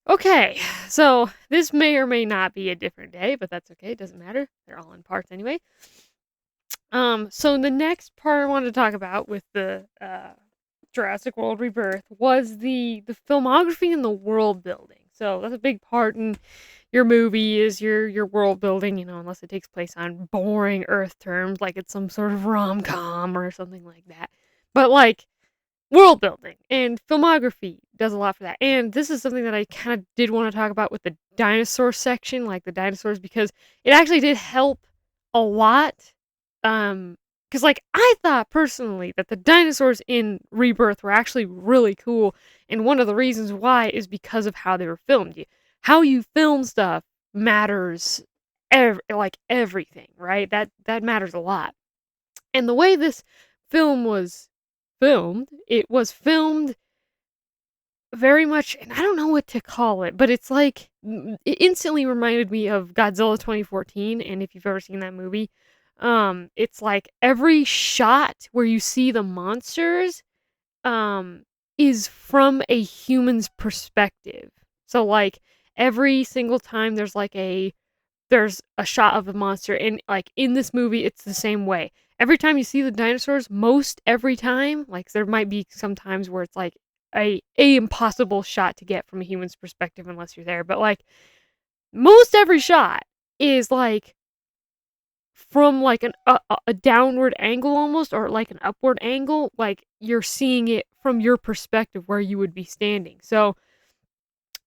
Okay, so this may or may not be a different day, but that's okay. It doesn't matter. They're all in parts anyway. So the next part I wanted to talk about with the Jurassic World Rebirth was the filmography and the world building. So that's a big part in your movie is your world building, unless it takes place on boring Earth terms, like it's some sort of rom com or something like that. But like world building and filmography does a lot for that. And this is something that I kind of did want to talk about with the dinosaur section, like the dinosaurs, because it actually did help a lot. Because like I thought personally that the dinosaurs in Rebirth were actually really cool, and one of the reasons why is because of how they were filmed. How you film stuff matters, like everything, right? That matters a lot. And the way this film was filmed, it was filmed very much, and I don't know what to call it, but it's like it instantly reminded me of Godzilla 2014. And if you've ever seen that movie, it's like every shot where you see the monsters um is from a human's perspective. So like every single time there's a shot of the monster, and like in this movie it's the same way. Every time you see the dinosaurs, most every time, like there might be some times where it's like a impossible shot to get from a human's perspective unless you're there, but like most every shot is like from like a downward angle almost, or like an upward angle, like you're seeing it from your perspective where you would be standing. So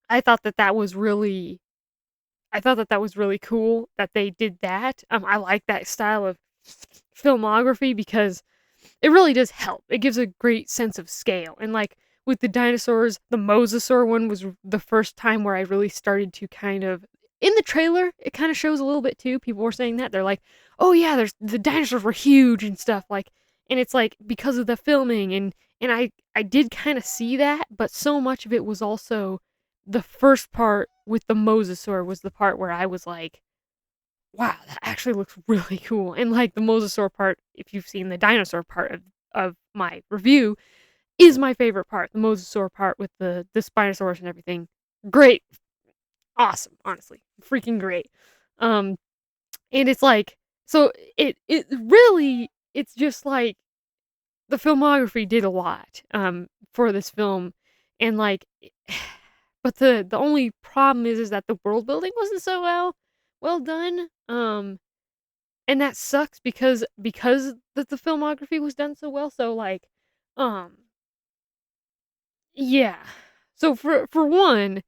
I thought that that was really cool that they did that. I like that style of filmography because it really does help. It gives a great sense of scale. And like with the dinosaurs, the mosasaur one was the first time where I really started to kind of in the trailer, it kind of shows a little bit too. People were saying that. They're like, "Oh yeah, there's the dinosaurs were huge and stuff." Like, and it's like because of the filming, and I did kind of see that, but so much of it was also the first part with the mosasaur was the part where I was like, wow, that actually looks really cool. And like the mosasaur part, if you've seen the dinosaur part of my review, is my favorite part. The mosasaur part with the Spinosaurus and everything. Great. Awesome, honestly. Freaking great. Um and it's like so it really it's just like the filmography did a lot for this film, and like but the only problem is that the world building wasn't so well done. And that sucks because the filmography was done so well. So like um yeah. So for one,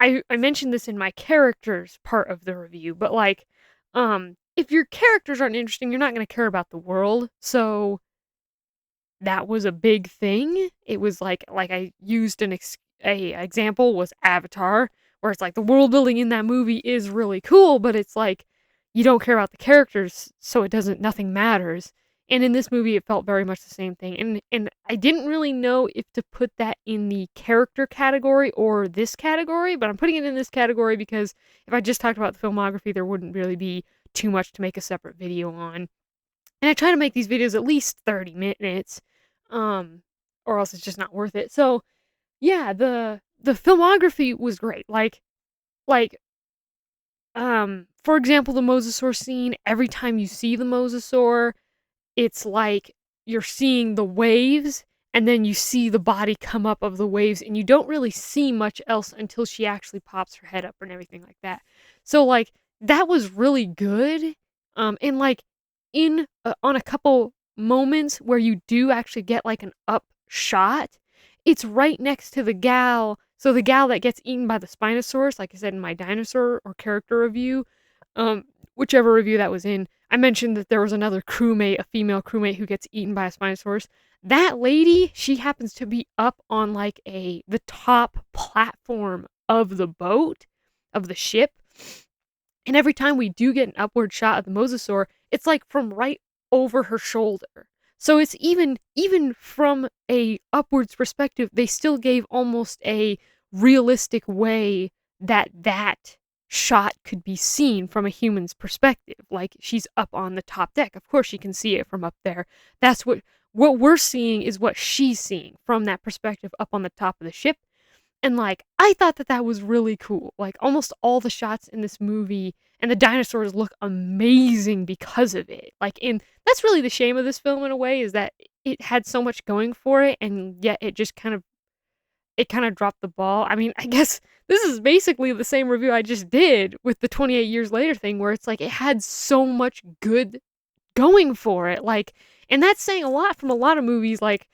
I mentioned this in my characters part of the review, but like if your characters aren't interesting, you're not going to care about the world. So that was a big thing. It was like I used a example was Avatar, where it's like the world building in that movie is really cool, but it's like you don't care about the characters, so it doesn't nothing matters. And in this movie, it felt very much the same thing. And I didn't really know if to put that in the character category or this category, but I'm putting it in this category because if I just talked about the filmography, there wouldn't really be too much to make a separate video on. And I try to make these videos at least 30 minutes, um, or else it's just not worth it. So yeah, the filmography was great. Like for example, the mosasaur scene. Every time you see the mosasaur, it's like you're seeing the waves, and then you see the body come up of the waves, and you don't really see much else until she actually pops her head up and everything like that. So like that was really good. And like in on a couple moments where you do actually get like an up shot, it's right next to the gal. So the gal that gets eaten by the Spinosaurus, like I said in my dinosaur or character review, um, whichever review that was in, I mentioned that there was another crewmate, a female crewmate who gets eaten by a Spinosaurus. That lady, she happens to be up on like the top platform of the boat, of the ship. And every time we do get an upward shot of the mosasaur, it's like from right over her shoulder. So it's even from a upwards perspective, they still gave almost a realistic way that shot could be seen from a human's perspective. Like she's up on the top deck. Of course she can see it from up there. That's what we're seeing is what she's seeing from that perspective up on the top of the ship. And, like, I thought that that was really cool. Like, almost all the shots in this movie and the dinosaurs look amazing because of it. Like, and that's really the shame of this film in a way is that it had so much going for it, and yet it kind of dropped the ball. I mean, I guess this is basically the same review I just did with the 28 years later thing where it's like it had so much good going for it, like, and that's saying a lot from a lot of movies like,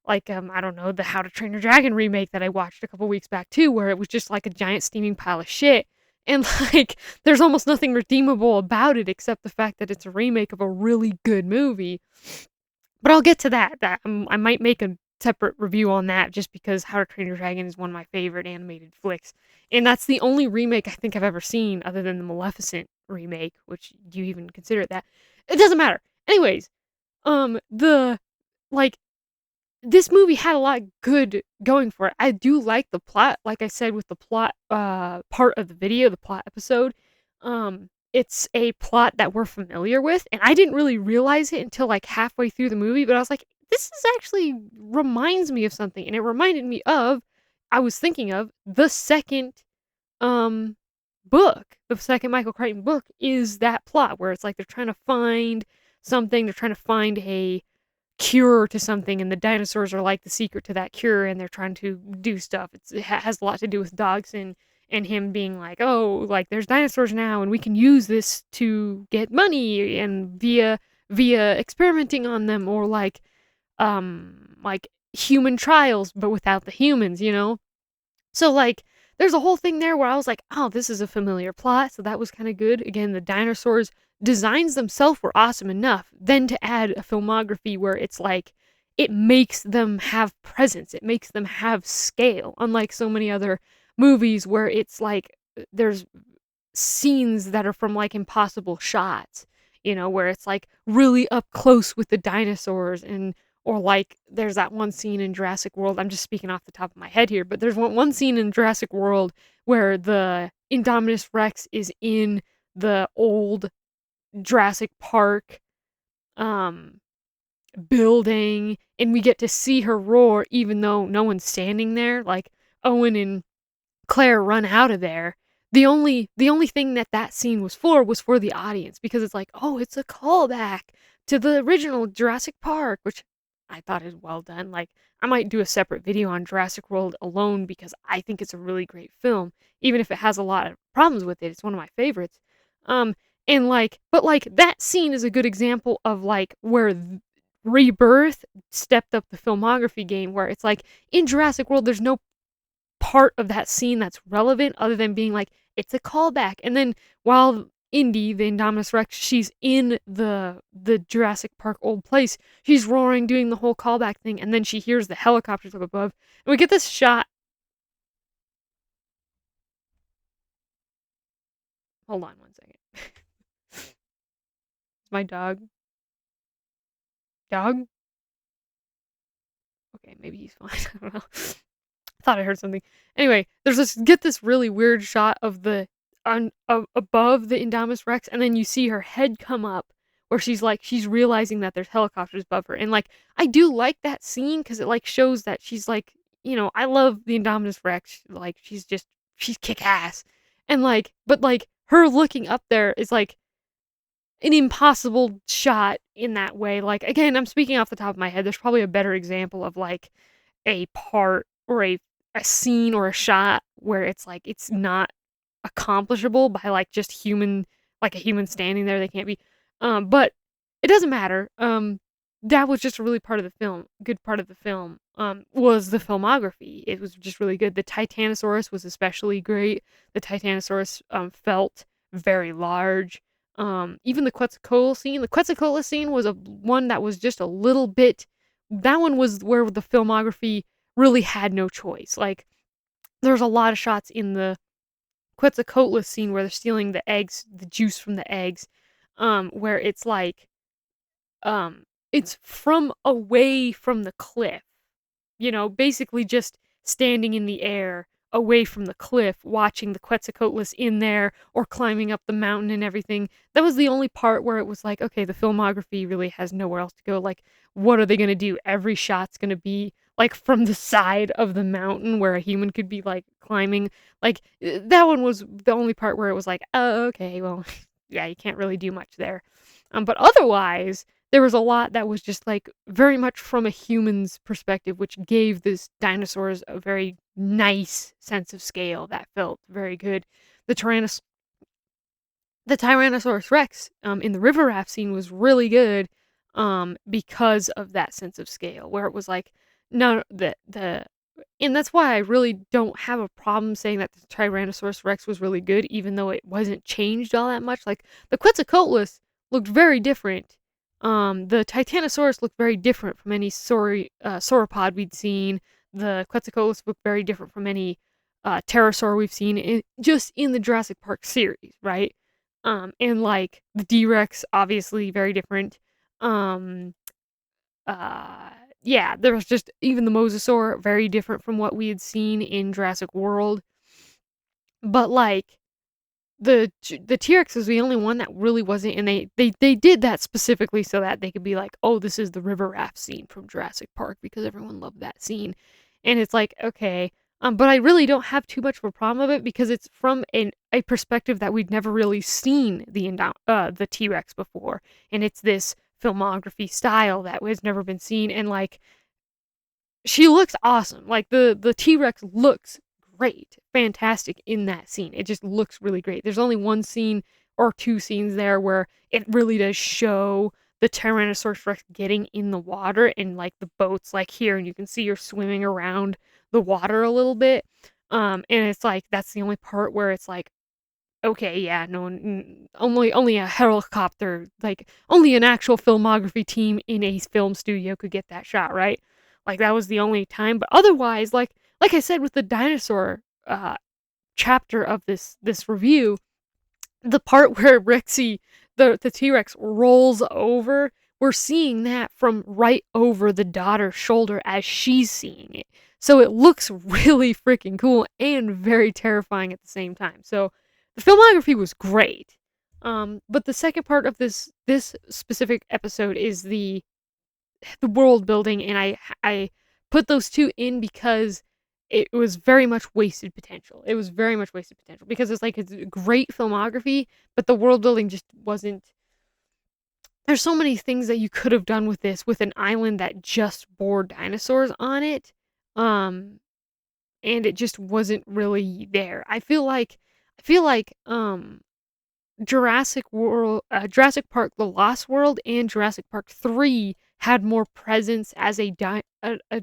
I don't know, the How to Train Your Dragon remake that I watched a couple weeks back too, where it was just like a giant steaming pile of shit, and, like, there's almost nothing redeemable about it except the fact that it's a remake of a really good movie. But I'll get to that, I might make a separate review on that just because How to Train Your Dragon is one of my favorite animated flicks, and that's the only remake I think I've ever seen other than the Maleficent remake, which do you even consider it that? It doesn't matter. Anyways, the like this movie had a lot good going for it. I do like the plot, like I said with the plot part of the video, the plot episode. It's a plot that we're familiar with, and I didn't really realize it until like halfway through the movie, but I was like, this is actually reminds me of something, and it reminded me of I was thinking of the second um book. The second Michael Crichton book is that plot where it's like they're trying to find something, they're trying to find a cure to something, and the dinosaurs are like the secret to that cure, and they're trying to do stuff. It has a lot to do with dogs and him being like, oh, like there's dinosaurs now, and we can use this to get money, and via experimenting on them, or like human trials, but without the humans, you know. So, like, there's a whole thing there where I was like, "Oh, this is a familiar plot," so that was kinda good. Again, the dinosaurs designs themselves were awesome enough, then to add a filmography where it's like, it makes them have presence, it makes them have scale, unlike so many other movies where it's like, there's scenes that are from, like, impossible shots, you know, where it's, like, really up close with the dinosaurs and or, like, there's that one scene in Jurassic World, I'm just speaking off the top of my head here, but there's one scene in Jurassic World where the Indominus Rex is in the old Jurassic Park, um, building, and we get to see her roar even though no one's standing there, like, Owen and Claire run out of there. The only thing that that scene was for the audience because it's like, "Oh, it's a callback to the original Jurassic Park," which I thought is well done. Like, I might do a separate video on Jurassic World alone because I think it's a really great film, even if it has a lot of problems with it. It's one of my favorites. Um, and like, but like that scene is a good example of like where Rebirth stepped up the filmography game, where it's like in Jurassic World, there's no part of that scene that's relevant other than being like, it's a callback. And then while Indy, the Indominus Rex, she's in the Jurassic Park old place, she's roaring, doing the whole callback thing, and then she hears the helicopters up above. And we get this shot. Hold on one second. It's my dog. Dog? Okay, maybe he's fine. I don't know. Thought I heard something. Anyway, there's this really weird shot of the above the Indominus Rex, and then you see her head come up, where she's realizing that there's helicopters above her, and like I do like that scene because it like shows that she's like, you know, I love the Indominus Rex, like she's kick ass, and like but like her looking up there is like an impossible shot in that way. Like again, I'm speaking off the top of my head. There's probably a better example of like a part or a scene or a shot where it's like it's not accomplishable by like just a human standing there. They can't be but it doesn't matter. That was just a really part of the film. Good part of the film was the filmography. It was just really good. The Titanosaurus was especially great. The Titanosaurus felt very large. Even the Quetzalcoatl scene was a one that was just a little bit. That one was where the filmography really had no choice. Like, there's a lot of shots in the Quetzalcoatl scene where they're stealing the eggs, the juice from the eggs, where it's like, it's from away from the cliff, you know, basically just standing in the air away from the cliff, watching the Quetzalcoatlus in there or climbing up the mountain and everything. That was the only part where it was like, okay, the filmography really has nowhere else to go. Like, what are they going to do? Every shot's going to be like from the side of the mountain where a human could be like climbing. Like that one was the only part where it was like, oh, okay, well, yeah, you can't really do much there. But otherwise, there was a lot that was just like very much from a human's perspective, which gave this dinosaurs a very nice sense of scale that felt very good. The Tyrannos- the Tyrannosaurus Rex in the river raft scene was really good because of that sense of scale, where it was like, no, and that's why I really don't have a problem saying that the Tyrannosaurus Rex was really good, even though it wasn't changed all that much. Like the Quetzalcoatlus looked very different. The Titanosaurus looked very different from any sauropod we'd seen. The Quetzalcoatlus looked very different from any pterosaur we've seen just in the Jurassic Park series, right? And like the D-Rex, obviously very different. Um, uh, yeah, there was just even the Mosasaur, very different from what we had seen in Jurassic World. But like the T-Rex was the only one that really wasn't, and they did that specifically so that they could be like, oh, this is the river raft scene from Jurassic Park because everyone loved that scene, and it's like, okay, but I really don't have too much of a problem of it because it's from a perspective that we'd never really seen the T-Rex before, and it's this filmography style that has never been seen, and like she looks awesome. Like the T-Rex looks great, fantastic in that scene. It just looks really great. There's only one scene or two scenes there where it really does show the Tyrannosaurus Rex getting in the water and like the boat's like here and you can see her swimming around the water a little bit. And it's like that's the only part where it's like okay, yeah, no, only a helicopter, like only an actual filmography team in a film studio could get that shot, right? Like that was the only time, but otherwise, like I said with the dinosaur chapter of this review, the part where Rexy, the T-Rex rolls over, we're seeing that from right over the daughter's shoulder as she's seeing it. So it looks really freaking cool and very terrifying at the same time. So the filmography was great. But the second part of this specific episode is the world building, and I put those two in because it was very much wasted potential. It was very much wasted potential because it's a great filmography, but the world building just wasn't. There's so many things that you could have done with this with an island that just bore dinosaurs on it, um, and it just wasn't really there. I feel like Jurassic Park: The Lost World and Jurassic Park 3 had more presence as a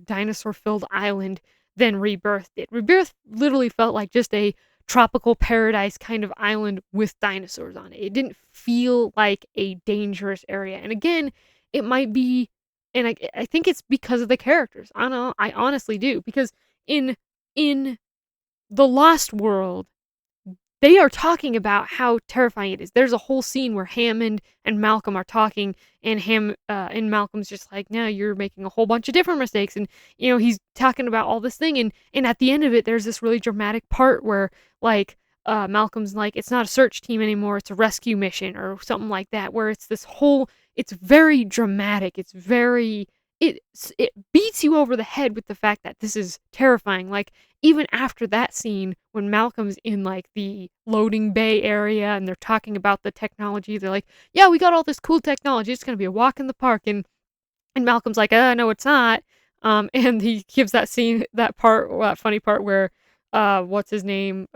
dinosaur-filled island than Rebirth did. Rebirth literally felt like just a tropical paradise kind of island with dinosaurs on it. It didn't feel like a dangerous area. And again, it might be, and I think it's because of the characters. I don't know. I honestly do because in in The Lost World they are talking about how terrifying it is. There's a whole scene where Hammond and Malcolm are talking, and and Malcolm's just like, "No, you're making a whole bunch of different mistakes," and he's talking about all this thing, and at the end of it, there's this really dramatic part where like Malcolm's like, "It's not a search team anymore; it's a rescue mission," or something like that, where it's this whole, it's very dramatic. It beats you over the head with the fact that this is terrifying. Like even after that scene, when Malcolm's in like the loading bay area and they're talking about the technology, they're like, "Yeah, we got all this cool technology. It's gonna be a walk in the park." And Malcolm's like, no, it's not." And he gives that funny part where, what's his name,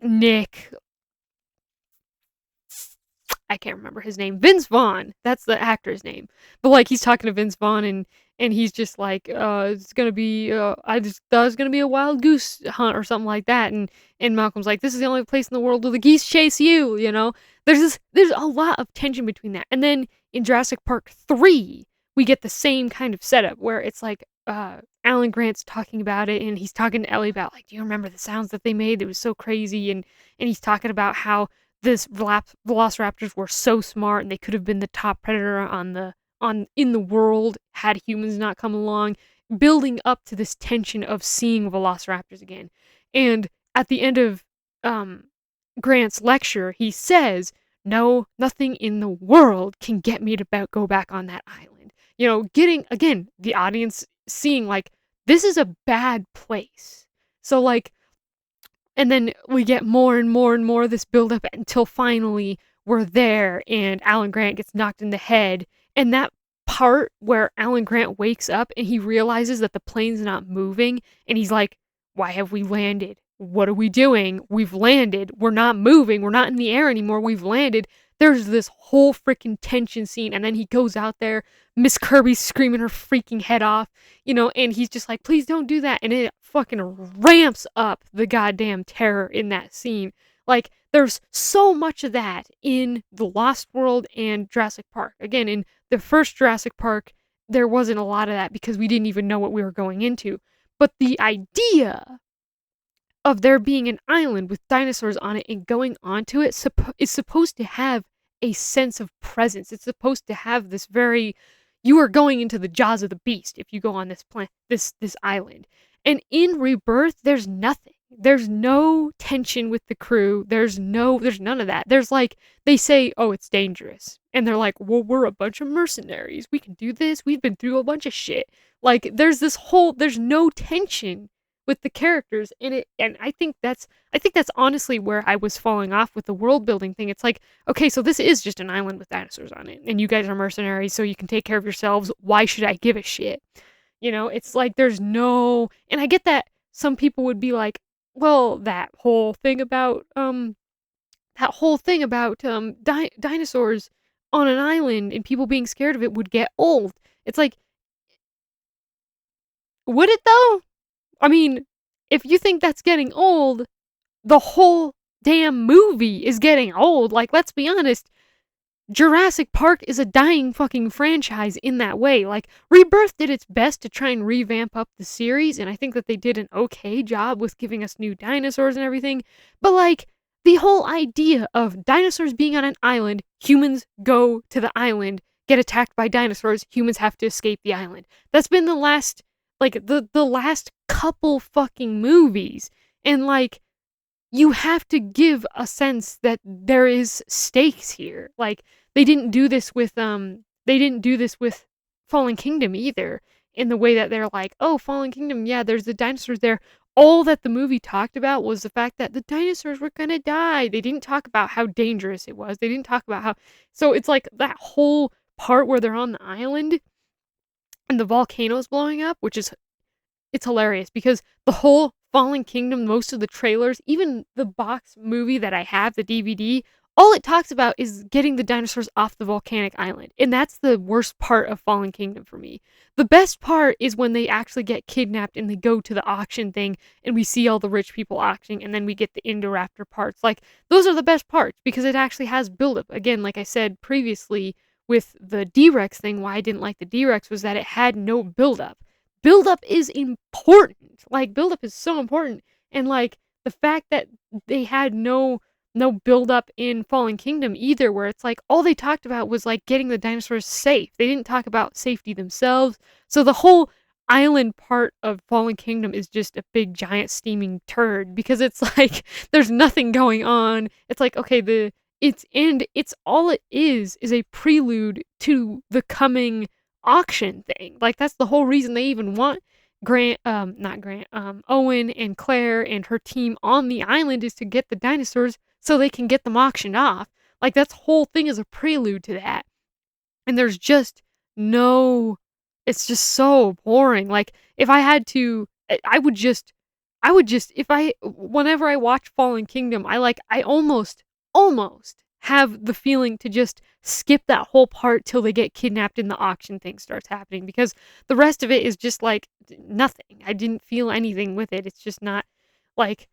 Nick, I can't remember his name. Vince Vaughn. That's the actor's name. But like he's talking to Vince Vaughn and he's just like, it's gonna be I just thought it was gonna be a wild goose hunt or something like that. And Malcolm's like, "This is the only place in the world where the geese chase you." There's a lot of tension between that. And then in Jurassic Park 3, we get the same kind of setup where it's like Alan Grant's talking about it and he's talking to Ellie about like, "Do you remember the sounds that they made? It was so crazy." And he's talking about how this velociraptors were so smart and they could have been the top predator on in the world had humans not come along, building up to this tension of seeing velociraptors again. And at the end of um, Grant's lecture, he says, "No, nothing in the world can get me to go back on that island. getting, again, the audience seeing, like, this is a bad place. So, like, and then we get more and more and more of this build up until finally we're there and Alan Grant gets knocked in the head. And that part where Alan Grant wakes up and he realizes that the plane's not moving and he's like, why have we landed? What are we doing? We've landed. We're not moving. We're not in the air anymore. We've landed. There's this whole freaking tension scene. And then he goes out there. Miss Kirby's screaming her freaking head off, and he's just like, please don't do that. And it fucking ramps up the goddamn terror in that scene. Like, there's so much of that in The Lost World and Jurassic Park. Again, in the first Jurassic Park, there wasn't a lot of that because we didn't even know what we were going into. But the idea of there being an island with dinosaurs on it and going onto it is supposed to have a sense of presence. It's supposed to have this very, you are going into the jaws of the beast if you go on this island. And in Rebirth, there's nothing. There's no tension with the crew. There's none of that. There's like, they say, oh, it's dangerous. And they're like, well, we're a bunch of mercenaries. We can do this. We've been through a bunch of shit. Like, there's no tension with the characters in it. And I think that's honestly where I was falling off with the world building thing. It's like, okay, so this is just an island with dinosaurs on it. And you guys are mercenaries, so you can take care of yourselves. Why should I give a shit? It's like there's no, and I get that some people would be like, well, dinosaurs on an island and people being scared of it would get old. It's like, would it though? I mean, if you think that's getting old, the whole damn movie is getting old. Like, let's be honest. Jurassic Park is a dying fucking franchise in that way. Like, Rebirth did its best to try and revamp up the series, and I think that they did an okay job with giving us new dinosaurs and everything. But, like, the whole idea of dinosaurs being on an island, humans go to the island, get attacked by dinosaurs, humans have to escape the island. That's been the last couple fucking movies. And, like, you have to give a sense that there is stakes here. Like, they didn't do this with Fallen Kingdom either, in the way that they're like, oh, Fallen Kingdom, yeah, there's the dinosaurs there. All that the movie talked about was the fact that the dinosaurs were gonna die. They didn't talk about how dangerous it was. They didn't talk about how, so it's like that whole part where they're on the island and the volcano's blowing up, it's hilarious because the whole Fallen Kingdom, most of the trailers, even the box movie that I have, the DVD, all it talks about is getting the dinosaurs off the volcanic island. And that's the worst part of Fallen Kingdom for me. The best part is when they actually get kidnapped and they go to the auction thing and we see all the rich people auctioning and then we get the Indoraptor parts. Like, those are the best parts because it actually has buildup. Again, like I said previously with the D-Rex thing, why I didn't like the D-Rex was that it had no buildup. Buildup is important. Like, buildup is so important. And, like, the fact that they had no buildup in Fallen Kingdom either, where it's like all they talked about was like getting the dinosaurs safe. They didn't talk about safety themselves. So the whole island part of Fallen Kingdom is just a big giant steaming turd because it's like there's nothing going on. It's like, okay, it's all it is a prelude to the coming auction thing. Like, that's the whole reason they even want Owen and Claire and her team on the island is to get the dinosaurs so they can get them auctioned off. Like, that whole thing is a prelude to that. And there's just no, it's just so boring. Like, if I had to, whenever I watch Fallen Kingdom, I almost have the feeling to just skip that whole part till they get kidnapped and the auction thing starts happening because the rest of it is just like nothing. I didn't feel anything with it. It's just not like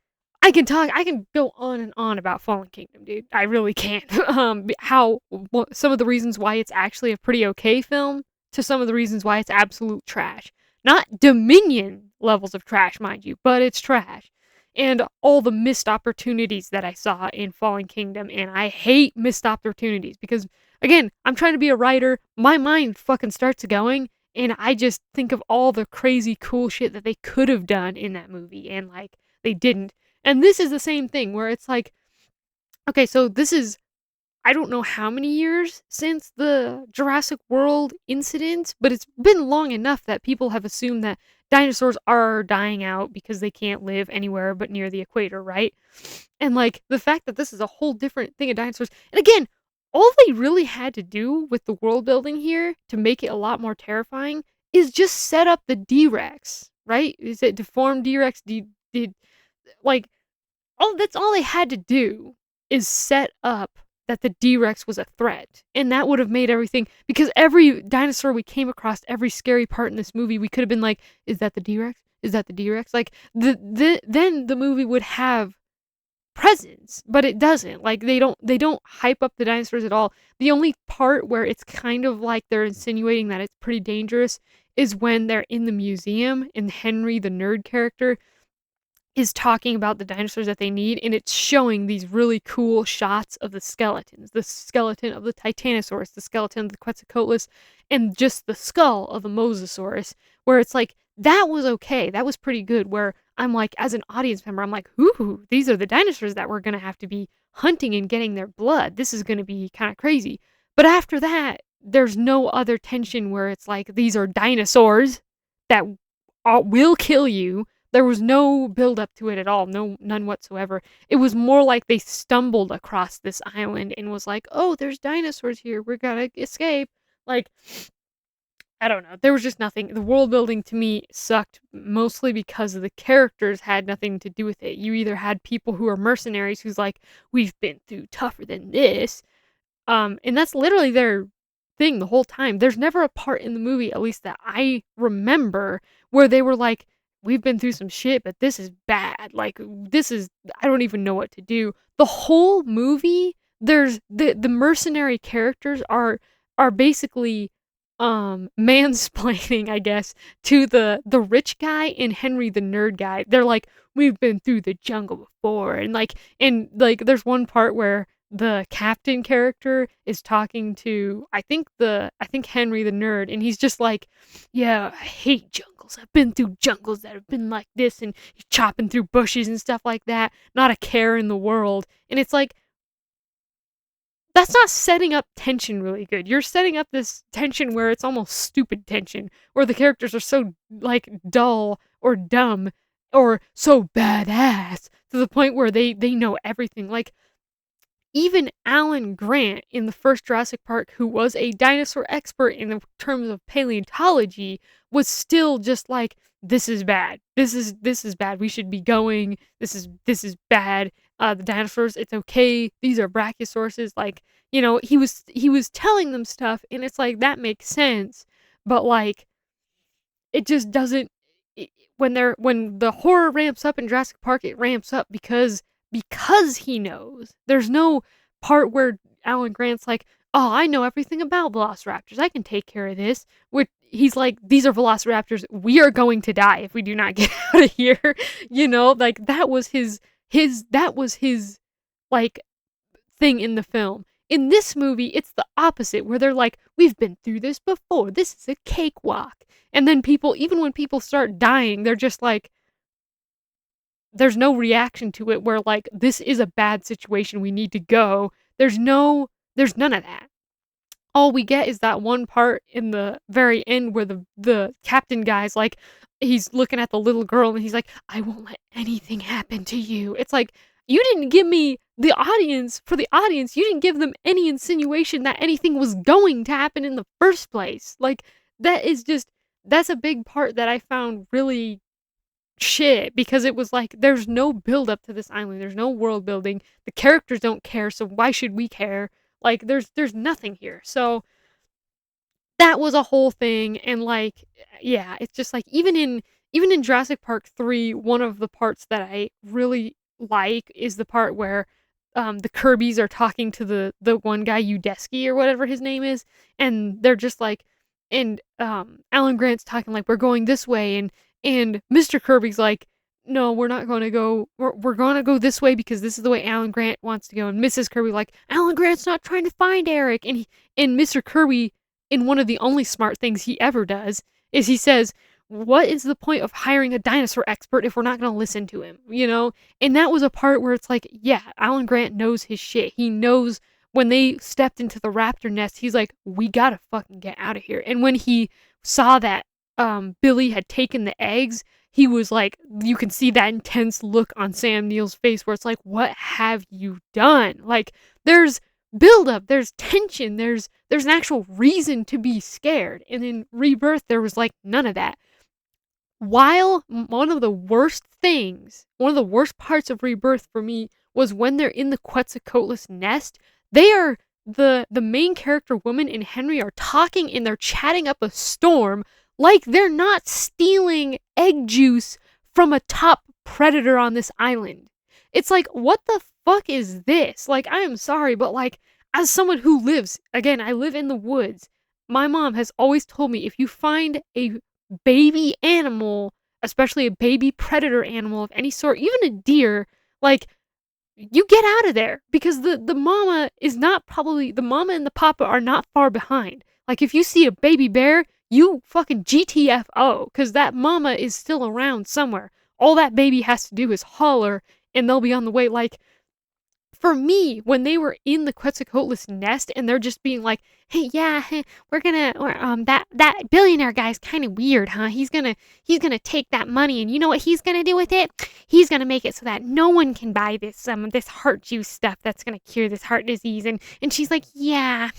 I can go on and on about Fallen Kingdom, dude. I really can. Some of the reasons why it's actually a pretty okay film to some of the reasons why it's absolute trash. Not Dominion levels of trash, mind you, but it's trash. And all the missed opportunities that I saw in Fallen Kingdom, and I hate missed opportunities because, again, I'm trying to be a writer, my mind fucking starts going, and I just think of all the crazy cool shit that they could have done in that movie, and, like, they didn't. And this is the same thing, where it's like, okay, so this is I don't know how many years since the Jurassic World incident, but it's been long enough that people have assumed that dinosaurs are dying out because they can't live anywhere but near the equator, right? And like the fact that this is a whole different thing of dinosaurs. And again, all they really had to do with the world building here to make it a lot more terrifying is just set up the D-Rex, right? Is it deformed D-Rex? Did like all that's all they had to do is set up that the D-Rex was a threat. And that would have made everything, because every dinosaur we came across, every scary part in this movie, we could have been like, is that the D-Rex? Is that the D-Rex? Like then the movie would have presence, but it doesn't. Like they don't hype up the dinosaurs at all. The only part where it's kind of like they're insinuating that it's pretty dangerous is when they're in the museum and Henry the nerd character is talking about the dinosaurs that they need, and it's showing these really cool shots of the skeletons, the skeleton of the Titanosaurus, the skeleton of the Quetzalcoatlus, and just the skull of the Mosasaurus, where it's like, that was okay, that was pretty good, where I'm like, as an audience member, I'm like, ooh, these are the dinosaurs that we're gonna have to be hunting and getting their blood. This is gonna be kind of crazy. But after that, there's no other tension where it's like, these are dinosaurs that will kill you. There was no build up to it at all, none whatsoever. It was more like they stumbled across this island and was like, "Oh, there's dinosaurs here. We're gonna escape." Like, I don't know. There was just nothing. The world building to me sucked mostly because the characters had nothing to do with it. You either had people who are mercenaries who's like, "We've been through tougher than this," and that's literally their thing the whole time. There's never a part in the movie, at least that I remember, where they were like, "We've been through some shit, but this is bad. Like this is I don't even know what to do." The whole movie, there's the mercenary characters are basically mansplaining, I guess, to the rich guy and Henry the nerd guy. They're like, "We've been through the jungle before." And like there's one part where the captain character is talking to I think Henry the nerd, and he's just like, "Yeah, I hate jungles. I've been through jungles that have been like this," and he's chopping through bushes and stuff like that, not a care in the world. And it's like, that's not setting up tension really good. You're setting up this tension where it's almost stupid tension, where the characters are so like dull or dumb or so badass to the point where they know everything. Like even Alan Grant in the first Jurassic Park, who was a dinosaur expert in the terms of paleontology, was still just like, "This is bad. This is bad. We should be going. This is bad. The dinosaurs, it's okay. These are brachiosauruses." Like, he was telling them stuff, and it's like, that makes sense, but like it just doesn't. When the horror ramps up in Jurassic Park, it ramps up because he knows. There's no part where Alan Grant's like, "Oh, I know everything about velociraptors. I can take care of this." Which he's like, "These are velociraptors. We are going to die if we do not get out of here." Like that was his like thing in the film. In this movie, it's the opposite, where they're like, "We've been through this before. This is a cakewalk." And then people, even when people start dying, they're just like, there's no reaction to it where like, this is a bad situation, we need to go. There's none of that. All we get is that one part in the very end where the captain guy's like, he's looking at the little girl and he's like, "I won't let anything happen to you." It's like, you didn't give me for the audience, you didn't give them any insinuation that anything was going to happen in the first place. Like, that's a big part that I found really shit, because it was like, there's no build up to this island. There's no world building. The characters don't care, so why should we care? Like, there's nothing here. So that was a whole thing. And like, yeah, it's just like, even in Jurassic Park 3, one of the parts that I really like is the part where the Kirby's are talking to the one guy, Udesky or whatever his name is, and they're just like, and Alan Grant's talking like, "We're going this way," and Mr. Kirby's like, "No, we're not going to go. We're going to go this way because this is the way Alan Grant wants to go." And Mrs. Kirby like, "Alan Grant's not trying to find Eric." And Mr. Kirby, in one of the only smart things he ever does, is he says, "What is the point of hiring a dinosaur expert if we're not going to listen to him?" And that was a part where it's like, yeah, Alan Grant knows his shit. He knows when they stepped into the raptor nest, he's like, we gotta fucking get out of here. And when he saw that Billy had taken the eggs, he was like, you can see that intense look on Sam Neill's face where it's like, what have you done? Like, there's buildup, there's tension, there's an actual reason to be scared. And in Rebirth, there was like none of that. While one of the worst things, one of the worst parts of Rebirth for me was when they're in the Quetzalcoatlus nest. They are the main character woman and Henry are talking and they're chatting up a storm like they're not stealing egg juice from a top predator on this island. It's like, what the fuck is this? Like, I am sorry, but like, as someone who lives, again, I live in the woods. My mom has always told me if you find a baby animal, especially a baby predator animal of any sort, even a deer, like, you get out of there because the mama is not probably the mama and the papa are not far behind. Like if you see a baby bear, you fucking GTFO because that mama is still around somewhere. All that baby has to do is holler and they'll be on the way. Like for me, when they were in the Quetzalcoatlus nest and they're just being like, "Hey, yeah, hey, that billionaire guy's kind of weird, huh? He's gonna take that money, and you know what he's gonna do with it? He's gonna make it so that no one can buy this heart juice stuff that's gonna cure this heart disease." And she's like, "Yeah,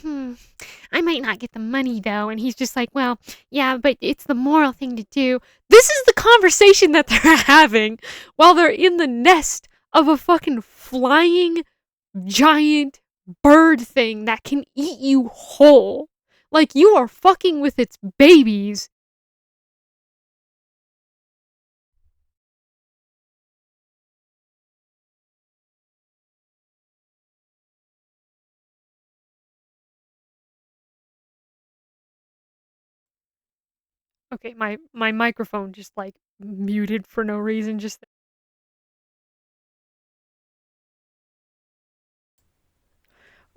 I might not get the money though." And he's just like, "Well, yeah, but it's the moral thing to do." This is the conversation that they're having while they're in the nest of a fucking flying giant bird thing that can eat you whole. Like, you are fucking with its babies. Okay, my microphone just, like, muted for no reason, just...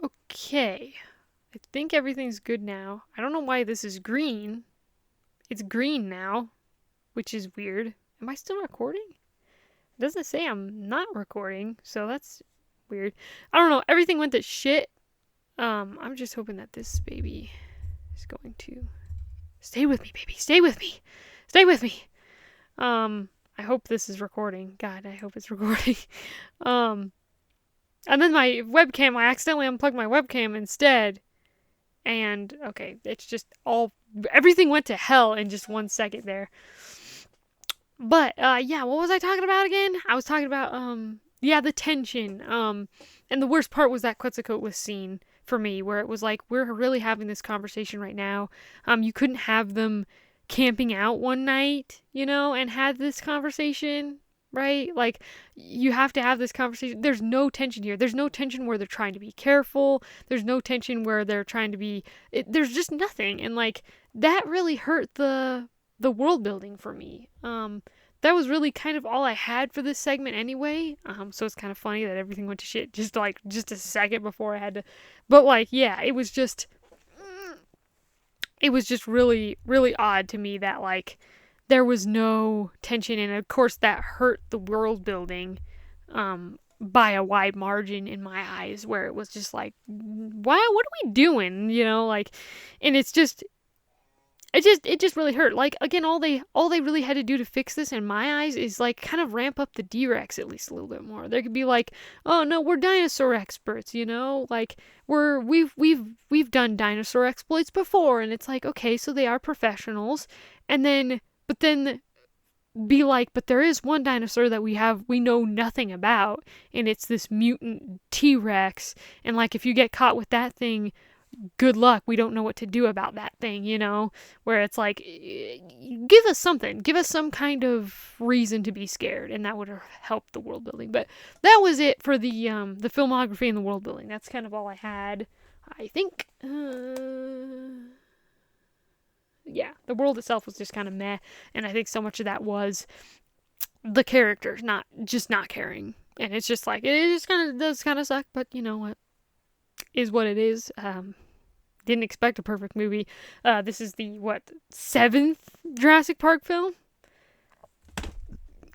Okay. I think everything's good now. I don't know why this is green. It's green now, which is weird. Am I still recording? It doesn't say I'm not recording, so that's weird. I don't know. Everything went to shit. I'm just hoping that this baby is going to stay with me, baby. Stay with me. Stay with me. I hope this is recording. God, I hope it's recording. Um, and then my webcam, I accidentally unplugged my webcam instead. And okay, it's just everything went to hell in just 1 second there. But yeah, what was I talking about again? I was talking about yeah, the tension. And the worst part was that Quetzalcoatlus scene for me, where it was like, we're really having this conversation right now. You couldn't have them camping out one night, and had this conversation, right? Like, you have to have this conversation. There's no tension here. There's no tension where they're trying to be careful. There's no tension where they're trying to be. There's just nothing, and like that really hurt the world building for me. That was really kind of all I had for this segment anyway. So it's kind of funny that everything went to shit just a second before I had to. But like, yeah, it was just really, really odd to me that like there was no tension, and of course that hurt the world building by a wide margin in my eyes, where it was just like, why, what are we doing, like, and it just really hurt. Like, again, all they really had to do to fix this in my eyes is like kind of ramp up the D-Rex at least a little bit more. They could be like, "Oh no, we're dinosaur experts, like we've done dinosaur exploits before." And it's like, okay, so they are professionals. And then be like, "But there is one dinosaur that we know nothing about, and it's this mutant T-Rex, and like if you get caught with that thing, good luck, we don't know what to do about that thing," where it's like, give us something, give us some kind of reason to be scared, and that would have helped the world building. But that was it for the filmography and the world building. That's kind of all I had, I think. Yeah, the world itself was just kind of meh, and I think so much of that was the characters not caring, and it's just like, it just kind of does kind of suck, but you know what, is what it is. Didn't expect a perfect movie. This is the, seventh Jurassic Park film?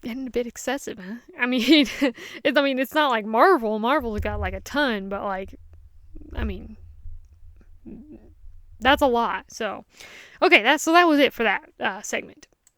Getting a bit excessive, huh? I mean, it's not like Marvel. Marvel's got like a ton, but like, I mean, that's a lot. So, okay, that was it for that segment.